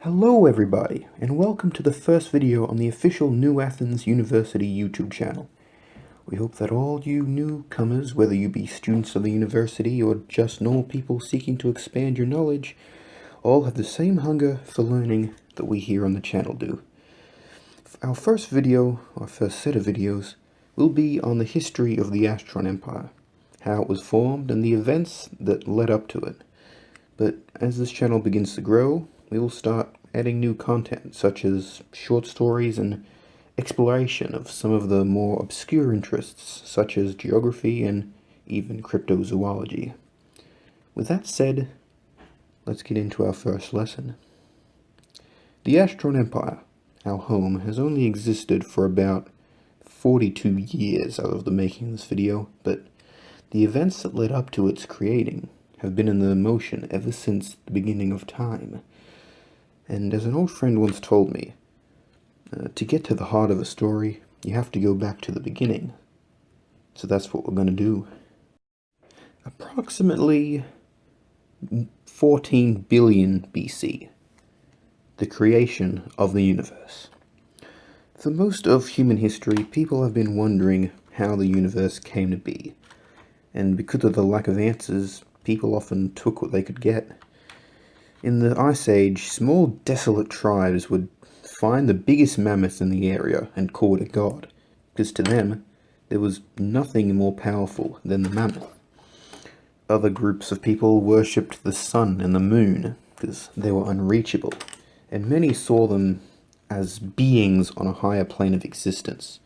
Hello everybody, and welcome to the first video on the official New Athens University YouTube channel. We hope that all you newcomers, whether you be students of the university or just normal people seeking to expand your knowledge, all have the same hunger for learning that we here on the channel do. Our first video, our first set of videos, will be on the history of the Astron Empire, how it was formed and the events that led up to it. But as this channel begins to grow, we will start adding new content, such as short stories and exploration of some of the more obscure interests, such as geography and even cryptozoology. With that said, let's get into our first lesson. The Astron Empire, our home, has only existed for about 42 years out of the making of this video, but the events that led up to its creating have been in the motion ever since the beginning of time. And as an old friend once told me, to get to the heart of a story, you have to go back to the beginning. So that's what we're going to do. Approximately 14 billion BC, the creation of the universe. For most of human history, people have been wondering how the universe came to be. And because of the lack of answers, people often took what they could get. In the Ice Age, small desolate tribes would find the biggest mammoth in the area and call it a god, because to them, there was nothing more powerful than the mammoth. Other groups of people worshipped the sun and the moon, because they were unreachable, and many saw them as beings on a higher plane of existence.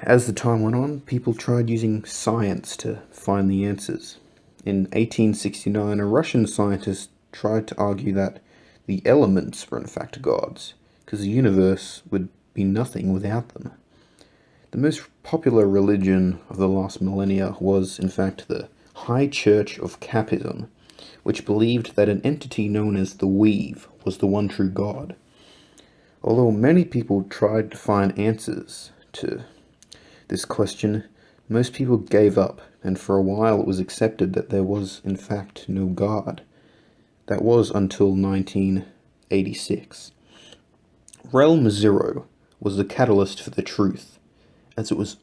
As the time went on, people tried using science to find the answers. In 1869, a Russian scientist tried to argue that the elements were in fact gods, because the universe would be nothing without them. The most popular religion of the last millennia was, in fact, the High Church of Capism, which believed that an entity known as the Weave was the one true God. Although many people tried to find answers to this question, most people gave up, and for a while it was accepted that there was, in fact, no God. That was until 1986. Realm Zero was the catalyst for the truth, as it was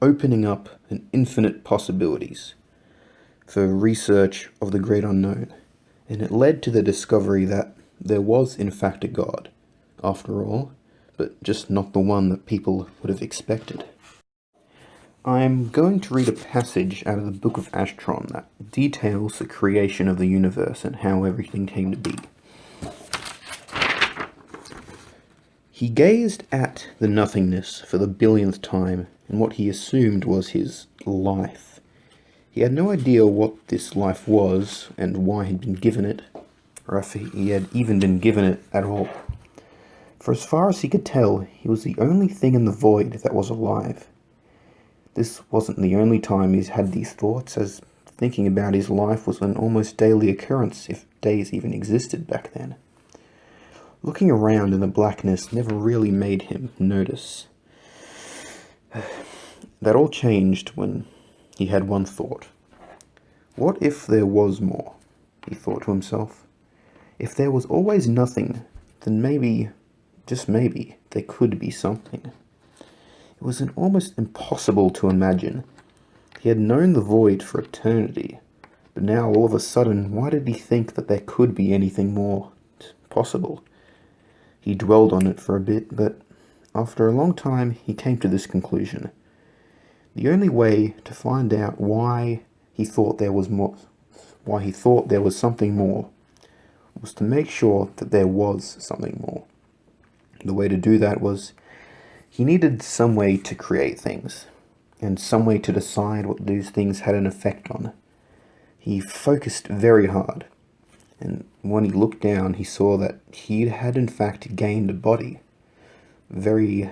opening up an infinite possibilities for research of the great unknown, and it led to the discovery that there was, in fact, a God, after all, but just not the one that people would have expected. I'm going to read a passage out of the Book of Astron that details the creation of the universe and how everything came to be. He gazed at the nothingness for the billionth time in what he assumed was his life. He had no idea what this life was and why he'd been given it, or if he had even been given it at all. For as far as he could tell, he was the only thing in the void that was alive. This wasn't the only time he's had these thoughts, as thinking about his life was an almost daily occurrence, if days even existed back then. Looking around in the blackness never really made him notice. That all changed when he had one thought. What if there was more? He thought to himself. If there was always nothing, then maybe, just maybe, there could be something. It was almost impossible to imagine. He had known the void for eternity, but now all of a sudden, why did he think that there could be anything more possible? He dwelled on it for a bit, but after a long time he came to this conclusion. The only way to find out why he thought there was something more, was to make sure that there was something more. The way to do that was he needed some way to create things, and some way to decide what those things had an effect on. He focused very hard, and when he looked down, he saw that he had in fact gained a body. Very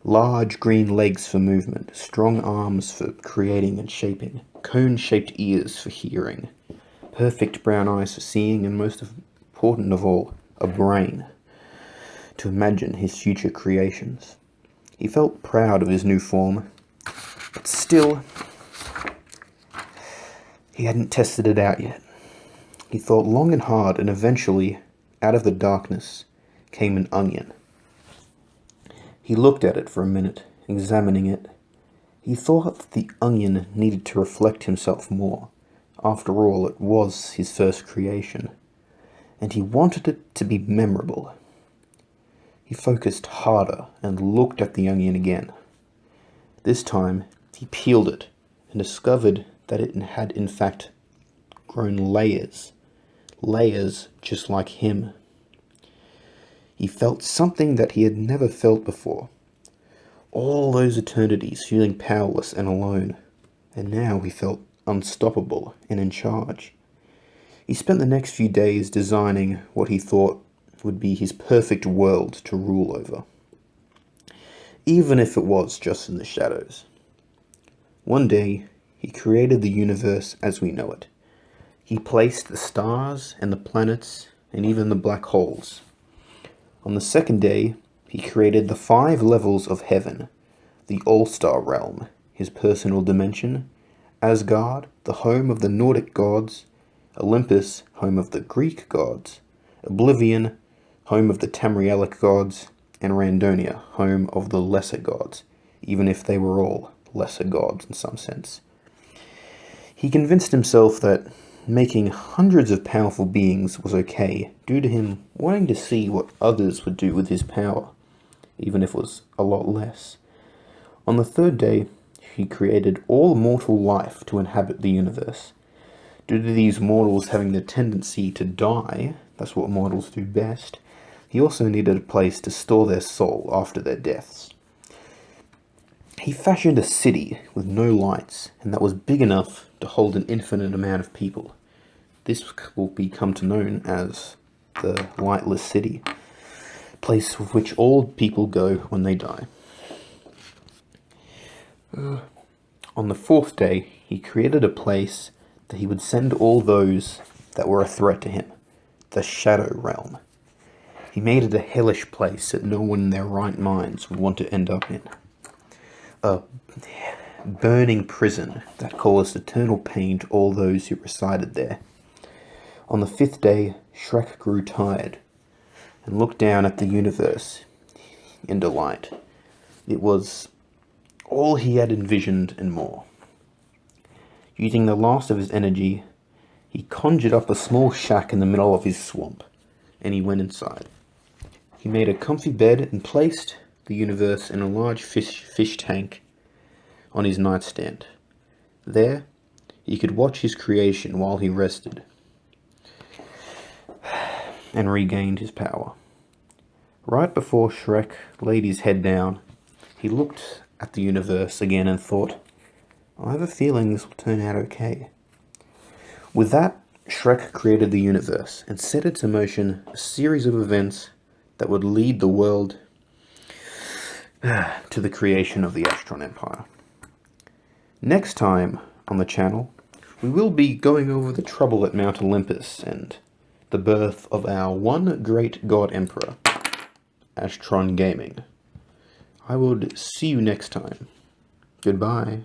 large green legs for movement, strong arms for creating and shaping, cone-shaped ears for hearing, perfect brown eyes for seeing, and most important of all, a brain to imagine his future creations. He felt proud of his new form, but still, he hadn't tested it out yet. He thought long and hard, and eventually, out of the darkness came an onion. He looked at it for a minute, examining it. He thought that the onion needed to reflect himself more. After all, it was his first creation, and he wanted it to be memorable. He focused harder and looked at the onion again. This time, he peeled it and discovered that it had in fact grown layers just like him. He felt something that he had never felt before. All those eternities feeling powerless and alone, and now he felt unstoppable and in charge. He spent the next few days designing what he thought would be his perfect world to rule over, even if it was just in the shadows. One day, he created the universe as we know it. He placed the stars and the planets and even the black holes. On the second day, he created the 5 levels of heaven, the All-Star realm, his personal dimension, Asgard, the home of the Nordic gods, Olympus, home of the Greek gods, Oblivion, home of the Tamrielic gods, and Randonia, home of the lesser gods, even if they were all lesser gods in some sense. He convinced himself that making hundreds of powerful beings was okay, due to him wanting to see what others would do with his power, even if it was a lot less. On the third day, he created all mortal life to inhabit the universe. Due to these mortals having the tendency to die, that's what mortals do best, he also needed a place to store their soul after their deaths. He fashioned a city with no lights, and that was big enough to hold an infinite amount of people. This will become known as the Lightless City, a place of which all people go when they die. On the fourth day, he created a place that he would send all those that were a threat to him, the Shadow Realm. He made it a hellish place that no one in their right minds would want to end up in. A burning prison that caused eternal pain to all those who resided there. On the 5th day, Shrek grew tired and looked down at the universe in delight. It was all he had envisioned and more. Using the last of his energy, he conjured up a small shack in the middle of his swamp, and he went inside. He made a comfy bed and placed the universe in a large fish tank on his nightstand. There, he could watch his creation while he rested and regained his power. Right before Shrek laid his head down, he looked at the universe again and thought, I have a feeling this will turn out okay. With that, Shrek created the universe and set into motion a series of events that would lead the world to the creation of the Astron Empire. Next time on the channel, we will be going over the trouble at Mount Olympus and the birth of our one great god emperor, Astron Gaming. I would see you next time. Goodbye.